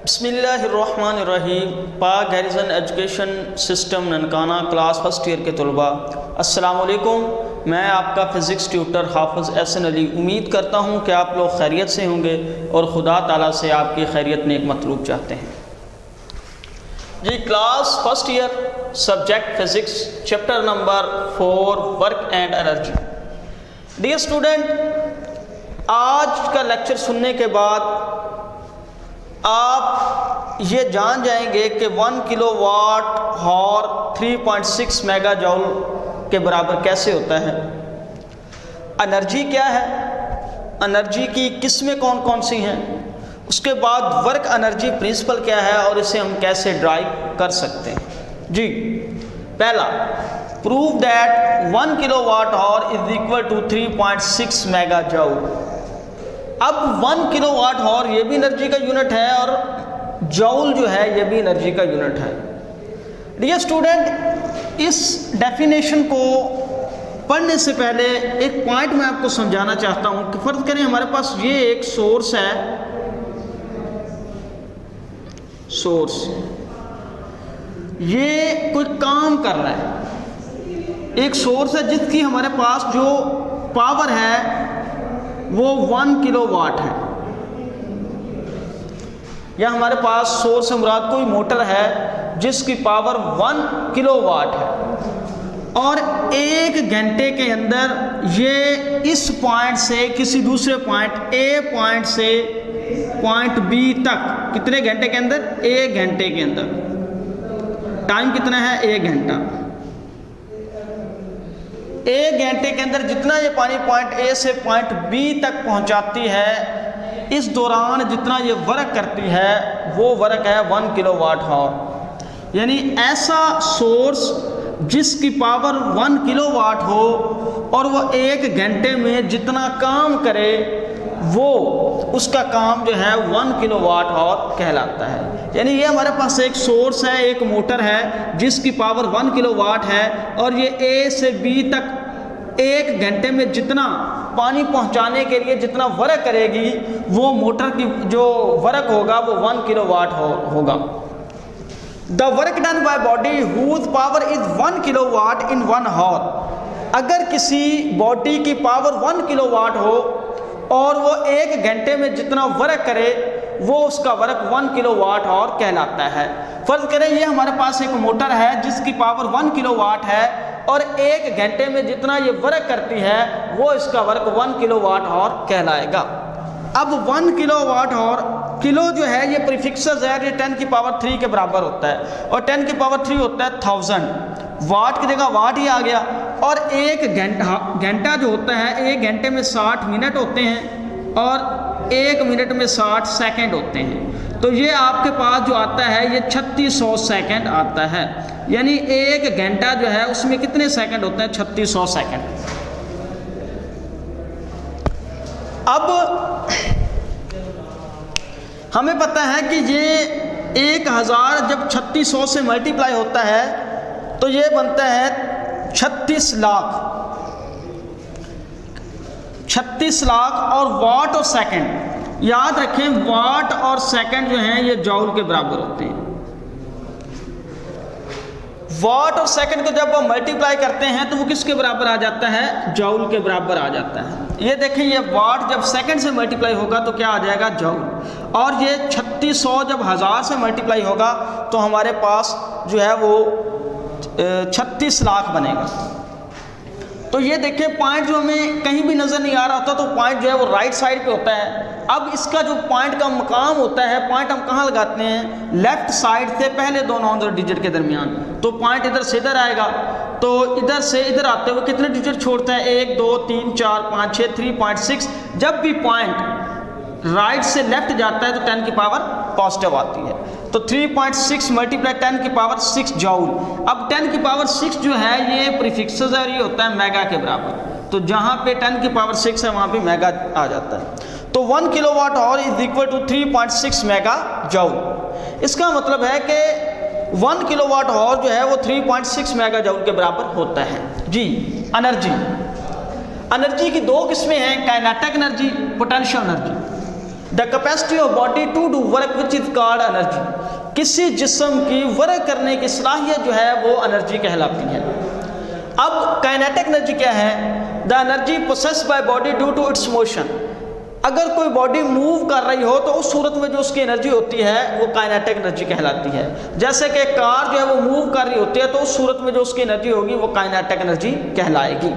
बिस्मिल्लाहिर्रहमानिर्रहीम। Pak Harrison education system Nankana class first year के तलबा, अस्सलामु अलैकुम। मैं आपका फ़िज़िक्स ट्यूटर हाफ़िज़ एहसन अली। उम्मीद करता हूँ कि आप लोग खैरियत से होंगे और ख़ुदा ताला से आपकी खैरियत नेक मतलूब चाहते हैं। जी, class first year, subject physics, chapter number 4, work and energy. Dear student, आज का लेक्चर सुनने के बाद आप ये जान जाएंगे कि 1 किलोवाट और 3.6 मेगा जूल के बराबर कैसे होता है। एनर्जी क्या है, एनर्जी की किस्में कौन कौन सी हैं, उसके बाद वर्क एनर्जी प्रिंसिपल क्या है और इसे हम कैसे ड्राइव कर सकते हैं। जी, पहला, prove that 1 kilowatt hour is equal to 3.6 mega joule. अब 1 किलोवाट आवर ये भी एनर्जी का यूनिट है और जूल जो है ये भी एनर्जी का यूनिट है। डियर स्टूडेंट, इस डेफिनेशन को पढ़ने से पहले एक पॉइंट मैं आपको समझाना चाहता हूँ कि फर्ज करें हमारे पास ये एक सोर्स है, सोर्स ये कोई काम कर रहा है, एक सोर्स है जिसकी हमारे पास जो पावर है वो 1 किलोवाट है, या हमारे पास सोर्स से मुराद कोई मोटर है जिसकी पावर 1 किलोवाट है और 1 घंटे के अंदर ये इस पॉइंट से किसी दूसरे पॉइंट ए पॉइंट से पॉइंट बी तक कितने घंटे के अंदर, 1 घंटे के अंदर, टाइम कितना है 1 घंटा, 1 घंटे के अंदर जितना ये पानी पॉइंट ए से पॉइंट बी तक पहुंचाती है, इस दौरान जितना ये वर्क करती है वो वर्क है 1 किलोवाट आवर। यानी ऐसा सोर्स जिसकी पावर 1 किलोवाट हो और वो 1 घंटे में जितना काम करे वो उसका काम जो है 1 किलोवाट आवर कहलाता है। यानी ये हमारे पास एक सोर्स है, एक मोटर है जिसकी पावर 1 किलोवाट है और ये ए से बी तक 1 घंटे में जितना पानी पहुंचाने के लिए जितना वर्क करेगी वो मोटर की जो वर्क होगा वो 1 किलोवाट होगा। The work done by body whose power is 1 kilowatt in 1 hour. अगर किसी बॉडी की पावर 1 किलोवाट हो और वो 1 घंटे में जितना वर्क करे वो उसका वर्क 1 किलोवाट आवर कहलाता है। फर्ज करें ये हमारे पास एक मोटर है जिसकी पावर 1 किलोवाट है और 1 घंटे में जितना ये वर्क करती है वो इसका वर्क 1 किलोवाट आवर कहलाएगा। अब 1 किलोवाट आवर, किलो जो है ये प्रीफिक्सेस है, ये 10 की पावर 3 के बराबर होता है और 10 की पावर 3 होता है 1000। वाट की जगह वाट ही आ गया और 1 घंटा जो होता है 1 घंटे में 60 मिनट होते हैं और 1 मिनट में 60 सेकंड होते हैं। तो ये आपके पास जो आता है ये 3600 सेकंड आता है। यानी 1 घंटा जो है उसमें कितने सेकंड होते हैं, 3600 सेकंड। अब हमें पता है कि ये 1000 जब 3600 से मल्टीप्लाई होता है तो ये बनता है 36 लाख, 36 लाख। और वाट और सेकंड, याद रखें वाट और सेकंड जो हैं ये जूल के बराबर होते हैं। वाट और सेकंड को जब हम मल्टीप्लाई करते हैं तो वो किसके बराबर आ जाता है, जूल के बराबर आ जाता है। ये देखें ये वाट जब सेकंड से मल्टीप्लाई होगा तो क्या आ जाएगा, जूल। और ये 3600 जब 1000 से मल्टीप्लाई होगा तो हमारे पास जो है वो 36 लाख बनेगा। तो ये देखें पॉइंट जो हमें कहीं भी नज़र नहीं आ रहा होता तो पॉइंट जो है वो राइट साइड पे होता है। अब इसका जो पॉइंट का मकाम होता है, पॉइंट हम कहाँ लगाते हैं, लेफ्ट साइड से पहले दो नॉन डिजिट के दरमियान। तो पॉइंट इधर से इधर आएगा तो इधर से इधर आते हुए कितने डिजिट छोड़ता है, 1 2 3 4 5 6, 3.6। जब भी पॉइंट राइट से लेफ्ट जाता है तो 10 की पावर पॉजिटिव आती है। तो 3.6 मल्टीप्लाई 10 की पावर 6 जूल। अब 10 की पावर 6 जो है ये प्रीफिक्सेस है और ये होता है मेगा के बराबर। तो जहाँ पे 10 की पावर 6 है वहाँ पे मेगा आ जाता है। तो 1 kilowatt hour is equal to 3.6 mega joule. इसका मतलब है कि 1 किलोवाट आवर जो है वो 3.6 मेगा जूल के बराबर होता है। जी, एनर्जी की 2 किस्में हैं, kinetic energy, potential energy. The capacity of body to do work which is called energy. किसी जिस्म की वर्क करने की सलाहियत जो है वो एनर्जी कहलाती है। अब काइनेटिक एनर्जी क्या है? The energy possessed by body due to its motion. अगर कोई बॉडी मूव कर रही हो तो उस सूरत में जो उसकी एनर्जी होती है वो काइनेटिक एनर्जी कहलाती है। जैसे कि कार जो है वो मूव कर रही होती है तो उस सूरत में जो उसकी एनर्जी होगी वो काइनेटिक एनर्जी कहलाएगी।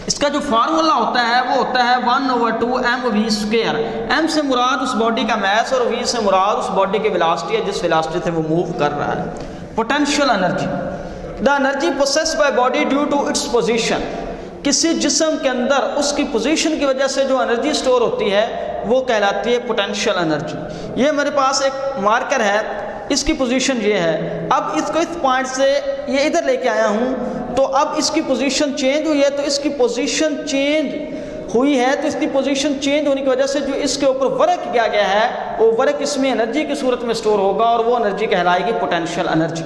इसका जो फार्मूला होता है वो होता है 1/2 mv²। m से मुराद उस बॉडी का मास और v से मुराद उस बॉडी की वेलोसिटी है जिस वेलोसिटी से वो मूव कर रहा है। Potential energy, the energy possessed by body due to its position. किसी जिस्म के अंदर उसकी पोजीशन की वजह से जो एनर्जी स्टोर होती है वो कहलाती है पोटेंशियल एनर्जी। ये मेरे पास एक मार्कर है, इसकी पोजीशन ये है। अब इसको इस पॉइंट से ये इधर लेके आया हूँ तो अब इसकी पोजीशन चेंज हुई है, तो इसकी पोजीशन चेंज हुई है तो इसकी पोजीशन चेंज होने की वजह से जो इसके ऊपर वर्क किया गया है वो वर्क इसमें एनर्जी की सूरत में स्टोर होगा और वो एनर्जी कहलाएगी potential energy.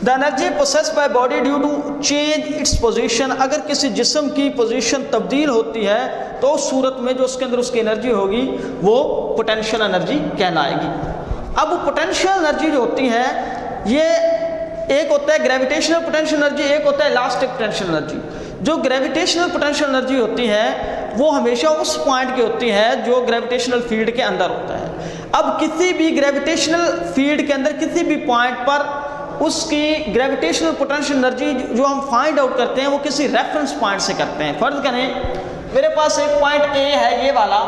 The energy possessed by body due to change its position. अगर किसी जिस्म की पोजीशन तब्दील होती है तो उस सूरत में जो उसके अंदर उसकी एनर्जी होगी वो पोटेंशियल एनर्जी कहलाएगी। अब पोटेंशियल एनर्जी जो होती है ये एक होता है ग्रेविटेशनल पोटेंशियल एनर्जी, एक होता है इलास्टिक पोटेंशियल एनर्जी। जो ग्रेविटेशनल पोटेंशियल एनर्जी होती है वो हमेशा उस पॉइंट की होती है जो ग्रेविटेशनल फील्ड के अंदर होता है। अब किसी भी ग्रेविटेशनल फील्ड के अंदर किसी भी पॉइंट पर उसकी ग्रेविटेशनल पोटेंशियल एनर्जी जो हम फाइंड आउट करते हैं वो किसी रेफरेंस पॉइंट से करते हैं। फर्ज करें मेरे पास एक पॉइंट ए है ये वाला,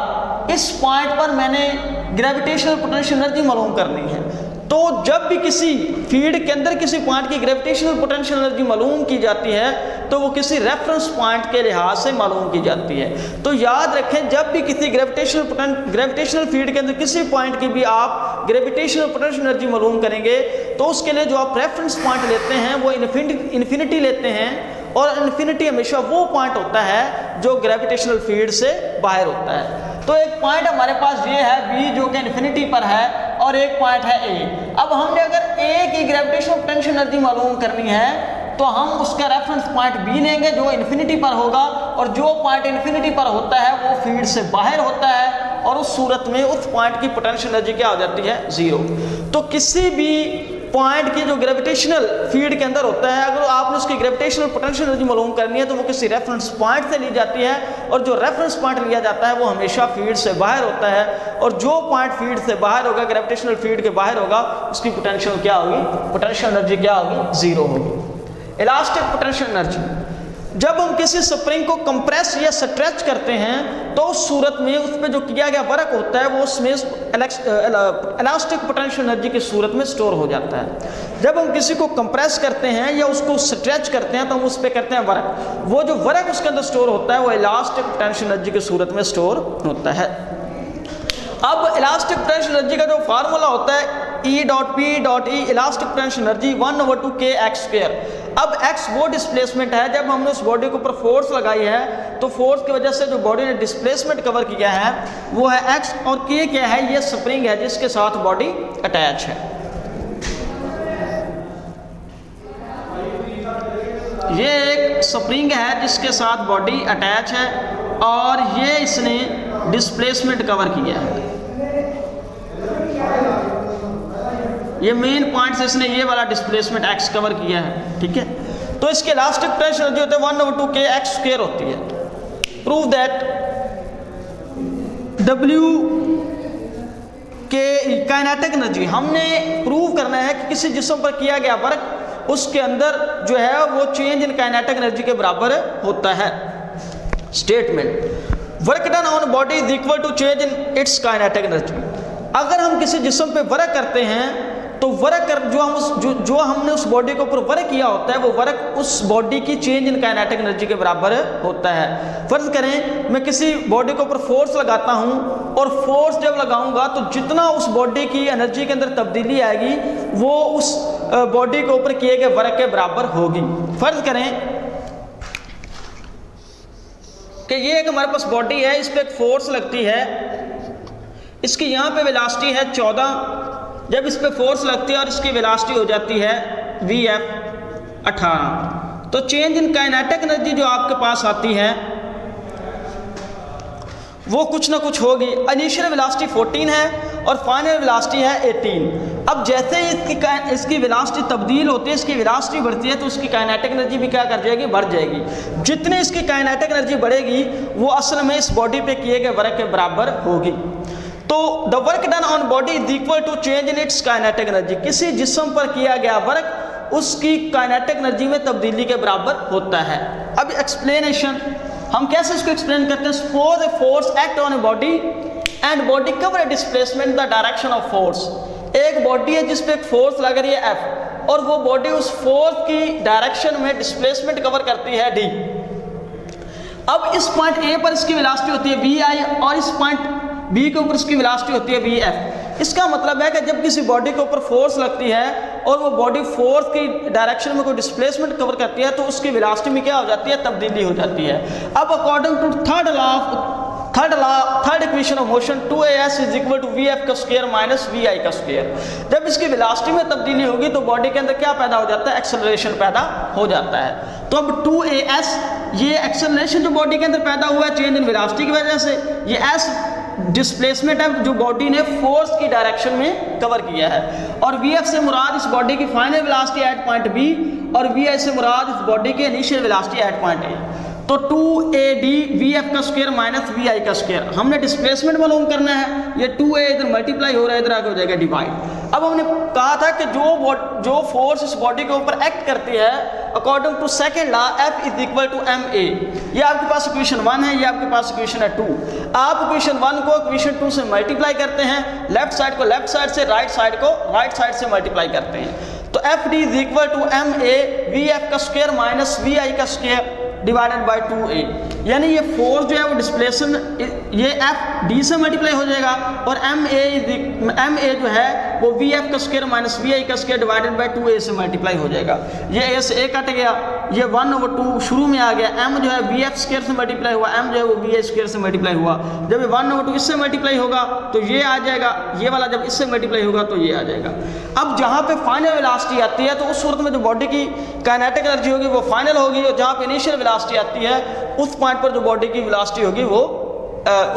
इस पॉइंट पर मैंने ग्रेविटेशनल पोटेंशियल एनर्जी मालूम करनी है। तो जब भी किसी फील्ड के अंदर किसी पॉइंट की ग्रेविटेशनल पोटेंशियल एनर्जी मालूम की जाती है तो वो किसी रेफरेंस पॉइंट के लिहाज से मालूम की जाती है। तो याद रखें जब भी किसी ग्रेविटेशनल फील्ड के अंदर किसी पॉइंट की भी आप ग्रेविटेशनल पोटेंशियल एनर्जी मालूम करेंगे तो उसके लिए जो आप रेफरेंस पॉइंट लेते हैं वो इन्फिनिटी लेते हैं, और इन्फिनिटी हमेशा वो पॉइंट होता है जो ग्रेविटेशनल फील्ड से बाहर होता है। तो एक पॉइंट हमारे पास ये है बी जो कि इन्फिनिटी पर है और एक पॉइंट है ए। अब हमने अगर ए की ग्रेविटेशनल पोटेंशियल एनर्जी मालूम करनी है तो हम उसका रेफरेंस पॉइंट बी लेंगे जो इन्फिनिटी पर होगा, और जो पॉइंट इन्फिनिटी पर होता है वो फील्ड से बाहर होता है और उस सूरत में उस पॉइंट की पोटेंशियल एनर्जी क्या हो जाती है? 0। तो किसी भी पॉइंट की जो ग्रेविटेशनल फील्ड के अंदर होता है अगर आपने उसकी ग्रेविटेशनल पोटेंशियल एनर्जी मालूम करनी है तो वो किसी रेफरेंस पॉइंट से ली जाती है, और जो रेफरेंस पॉइंट लिया जाता है वो हमेशा फील्ड से बाहर होता है, और जो पॉइंट फील्ड से बाहर होगा ग्रेविटेशनल फील्ड के बाहर होगा उसकी पोटेंशियल क्या होगी? पोटेंशियल एनर्जी क्या होगी? 0 होगी। इलास्टिक पोटेंशियल एनर्जी, जब हम किसी स्प्रिंग को कंप्रेस या स्ट्रेच करते हैं तो उस सूरत में उस पर जो किया गया वर्क होता है वो उसमें इलास्टिक पोटेंशियल एनर्जी की सूरत में स्टोर हो जाता है। जब हम किसी को कंप्रेस करते हैं या उसको स्ट्रेच करते हैं तो हम उस पर करते हैं वर्क, वो जो वर्क उसके अंदर स्टोर होता है वो इलास्टिक पोटेंशियल एनर्जी की सूरत में स्टोर होता है। अब इलास्टिक पोटेंशियल एनर्जी का जो फार्मूला होता है E.P.E elastic potential energy 1/2 kx²। अब x वो डिस्प्लेसमेंट है, जब हमने उस बॉडी के ऊपर फोर्स लगाई है तो फोर्स की वजह से जो बॉडी ने डिस्प्लेसमेंट कवर किया है वो है x, और k क्या है? ये स्प्रिंग है जिसके साथ बॉडी अटैच है। ये एक स्प्रिंग है जिसके साथ बॉडी अटैच है और ये इसने डिस्प्लेसमेंट कवर किया है। ये मेन पॉइंट से इसने ये वाला डिस्प्लेसमेंट x कवर किया है, ठीक है। तो इसके इलास्टिक पोटेंशियल जो होते हैं 1/2 kx² होती है। प्रूव दैट W के काइनेटिक एनर्जी, हमने प्रूव करना है कि किसी जिस्म पर किया गया वर्क उसके अंदर जो है वो चेंज इन काइनेटिक एनर्जी के बराबर होता है। Statement, work done on body is equal to change in its kinetic energy. अगर हम किसी जिस्म पे वर्क करते हैं तो वर्क जो हमने उस बॉडी के ऊपर वर्क किया होता है वो वर्क उस बॉडी की चेंज इन काइनेटिक एनर्जी के बराबर होता है। फर्ज करें मैं किसी बॉडी के ऊपर फोर्स लगाता हूं और फोर्स जब लगाऊंगा तो जितना उस बॉडी की एनर्जी के अंदर तब्दीली आएगी वो उस बॉडी के ऊपर किए गए वर्क के बराबर होगी। फर्ज करें कि ये एक हमारे पास बॉडी है, इस पर एक फोर्स लगती है, इसकी यहाँ पे वेलोसिटी है 14, जब इस पे फोर्स लगती है और इसकी वेलोसिटी हो जाती है Vf 18, तो चेंज इन काइनेटिक एनर्जी जो आपके पास आती है वो कुछ ना कुछ होगी। इनिशियल वेलोसिटी 14 है और फाइनल वेलोसिटी है 18। अब जैसे ही इसकी वेलोसिटी तब्दील होती है, इसकी वेलोसिटी बढ़ती है, तो उसकी काइनेटिक एनर्जी भी क्या कर जाएगी, बढ़ जाएगी। जितनी इसकी काइनेटिक एनर्जी बढ़ेगी वो असल में इस बॉडी पे किए गए वर्क के बराबर होगी। तो the work done on body is equal to change in its kinetic energy. किसी जिस्म पर किया गया वर्क उसकी काइनेटिक एनर्जी में तब्दीली के बराबर होता है। अब एक्सप्लेनेशन हम कैसे इसको एक्सप्लेन करते हैं। Suppose a force act on a body and body cover A displacement the direction of force. एक बॉडी है जिस पे एक फोर्स लग रही है F और वो बॉडी उस फोर्स की डायरेक्शन में डिस्प्लेसमेंट कवर करती है D। अब इस पॉइंट A पर इसकी वेलोसिटी होती है VI और इस पॉइंट B के ऊपर इसकी वेलोसिटी होती है VF। इसका मतलब है कि जब किसी बॉडी के ऊपर फोर्स लगती है और वो बॉडी फोर्स की डायरेक्शन में कोई डिस्प्लेसमेंट कवर करती है तो उसकी वेलोसिटी में क्या हो जाती है, तब्दीली हो जाती है। अब according to third equation of motion 2as is equal to VF का स्क्वायर माइनस VI का स्क्वायर। जब इसकी वेलोसिटी में तब्दीली होगी तो बॉडी के अंदर क्या पैदा हो जाता है, एक्सेलरेशन पैदा हो जाता है। तो अब 2as ये एक्सेलरेशन जो बॉडी के अंदर पैदा हुआ है चेंज इन वेलोसिटी की वजह से, ये s डिस्प्लेसमेंट है जो बॉडी ने फोर्स की डायरेक्शन में कवर किया है। और VF से मुराद इस बॉडी की final velocity at point B और VI से मुराद इस बॉडी की initial velocity at point A। तो 2AD VF का स्क्वायर माइनस VI का स्क्वायर, हमने डिस्प्लेसमेंट मालूम करना है। ये 2A इधर मल्टीप्लाई हो रहा है, इधर आगे हो जाएगा डिवाइड। अब हमने कहा था कि जो फोर्स इस बॉडी के ऊपर एक्ट करती है according to second law F is equal to MA। ये आपके पास इक्वेशन 1 है, ये आपके पास इक्वेशन है 2। आप इक्वेशन 1 को इक्वेशन 2 से मल्टीप्लाई करते हैं, लेफ्ट साइड को लेफ्ट साइड से, राइट साइड को राइट साइड से मल्टीप्लाई करते हैं। तो FD is equal to MA VF का स्क्वायर माइनस VI का स्क्वायर डिवाइडेड बाय 2A। यानी ये फोर्स जो है वो डिस्प्लेसन ये FD से मल्टीप्लाई हो जाएगा और MA जो है वो VF का स्क्वायर माइनस VI का स्क्वायर डिवाइडेड बाय 2A से मल्टीप्लाई हो जाएगा। ये A से A कट गया, ये 1/2 शुरू में आ गया। M जो है VF स्क्वायर से मल्टीप्लाई हुआ, M जो है वो VI स्क्वायर से मल्टीप्लाई हुआ। जब ये 1/2 इससे मल्टीप्लाई होगा तो ये आ जाएगा, ये वाला जब इससे मल्टीप्लाई होगा तो ये आ जाएगा। अब जहाँ पे फाइनल वेलोसिटी आती है तो उस सूरत में जो बॉडी की काइनेटिक एनर्जी होगी वो फाइनल होगी और जहाँ पे इनिशियल वेलोसिटी आती है उस पॉइंट पर जो बॉडी की वेलोसिटी होगी वो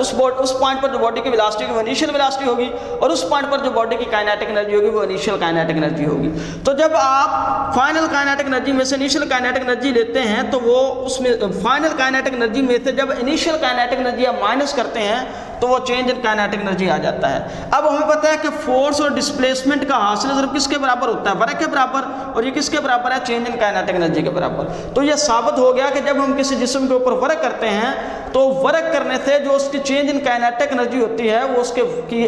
उस पॉइंट पर जो बॉडी की वेलोसिटी होगी वो इनिशियल वेलोसिटी होगी और उस पॉइंट पर जो बॉडी की काइनेटिक एनर्जी होगी वो इनिशियल काइनेटिक एनर्जी होगी। तो जब आप फाइनल काइनेटिक एनर्जी में से इनिशियल काइनेटिक एनर्जी लेते हैं तो वो उसमें फाइनल काइनेटिक एनर्जी में से जब इनिशियल काइनेटिक एनर्जी आप माइनस करते हैं तो वो चेंज इन काइनेटिक एनर्जी आ जाता है। अब हमें पता है कि फोर्स और डिस्प्लेसमेंट का हासिल ज़रूर किसके बराबर होता है, वर्क के बराबर, और ये किसके बराबर है, चेंज इन काइनेटिक एनर्जी के बराबर। तो ये साबित हो गया कि जब हम किसी जिस्म के ऊपर वर्क करते हैं तो वर्क करने से जो उसकी चेंज इन काइनेटिक एनर्जी होती है वो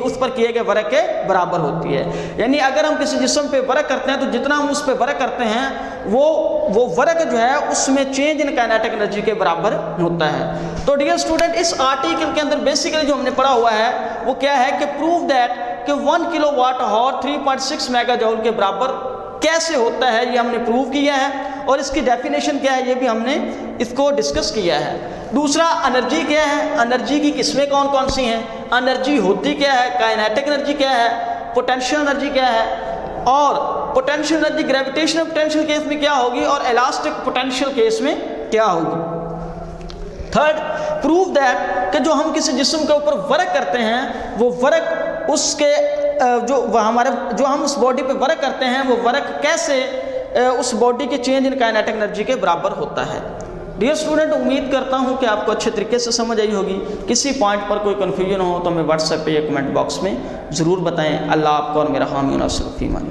उस पर किए गए वर्क के बराबर होती है। यानी अगर हम किसी जिस्म पे वर्क करते हैं तो जितना हम उस पर वर्क करते हैं वो वर्क जो है उसमें चेंज इन काइनेटिक एनर्जी के बराबर होता है। तो डियर स्टूडेंट, इस आर्टिकल के अंदर बेसिकली जो हमने पढ़ा हुआ है वो क्या है कि प्रूव दैट कि 1 किलोवाट आवर 3.6 मेगाजूल के बराबर कैसे होता है, ये हमने प्रूव किया है और इसकी डेफिनेशन क्या है ये भी हमने इसको डिस्कस किया है। दूसरा, एनर्जी क्या है, एनर्जी की किस्में कौन कौन सी हैं, एनर्जी होती क्या है, काइनेटिक एनर्जी क्या है, पोटेंशियल एनर्जी क्या है, और potential energy gravitational potential case में क्या होगी और इलास्टिक पोटेंशियल केस में क्या होगी। थर्ड, प्रूव दैट कि जो हम किसी जिस्म के ऊपर वर्क करते हैं वो वर्क उसके जो हम उस बॉडी पे वर्क करते हैं वो वर्क कैसे उस बॉडी के चेंज इन काइनेटिक एनर्जी के बराबर होता है। डियर स्टूडेंट, उम्मीद करता हूँ कि आपको अच्छे तरीके से समझ आई होगी। किसी पॉइंट पर कोई कन्फ्यूजन हो तो हमें व्हाट्सएप पे या कमेंट बॉक्स में ज़रूर बताएं। अल्लाह आपको और मेरा हामी नासिर फी मान।